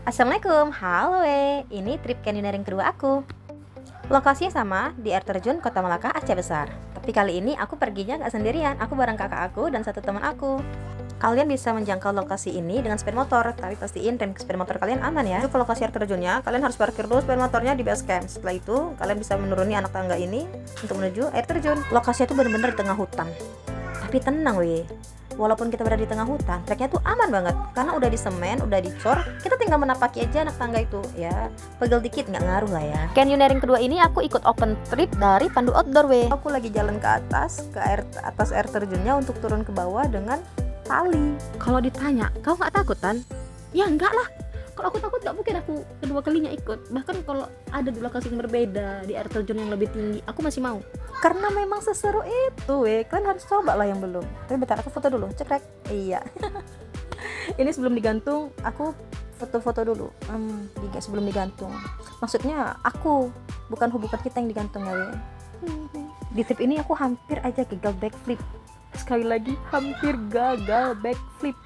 Assalamualaikum, halo ini trip canyoneering kedua aku. Lokasinya sama, di air terjun Kota Malaka, Aceh Besar. Tapi kali ini aku perginya nggak sendirian, aku bareng kakak aku dan satu teman aku. Kalian bisa menjangkau lokasi ini dengan sepeda motor, tapi pastiin rem sepeda motor kalian aman ya. Untuk ke lokasi air terjunnya, kalian harus parkir dulu sepeda motornya di base camp. Setelah itu, kalian bisa menuruni anak tangga ini untuk menuju air terjun. Lokasinya tuh bener-bener di tengah hutan. Tapi tenang weh, walaupun kita berada di tengah hutan, treknya tuh aman banget karena udah disemen, udah dicor, kita tinggal menapaki aja anak tangga itu. Ya, pegel dikit nggak ngaruh lah ya. Canyoneering kedua ini aku ikut open trip dari Pandu Outdoor weh. Aku lagi jalan ke atas, atas air terjunnya untuk turun ke bawah dengan tali. Kalau ditanya, kau nggak takut Tan? Ya enggak lah. Kalau aku takut nggak mungkin aku kedua kalinya ikut. Bahkan kalau ada di lokasi yang berbeda, di air terjun yang lebih tinggi, aku masih mau. Karena memang seseru itu kalian harus coba lah yang belum. Tapi bentar, aku foto dulu, cekrek. Iya. Ini sebelum digantung, aku foto-foto dulu. Sebelum digantung. Maksudnya aku, bukan hubungan kita yang digantung ya weh. Di trip ini aku hampir aja gagal backflip. Sekali lagi hampir gagal backflip.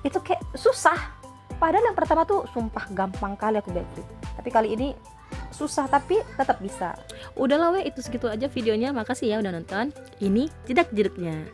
Itu kayak susah. Padahal yang pertama tuh sumpah gampang kali aku backflip. Tapi kali ini susah tapi tetap bisa. Udahlah weh, itu segitu aja videonya. Makasih ya udah nonton. Ini jedak-jeduknya.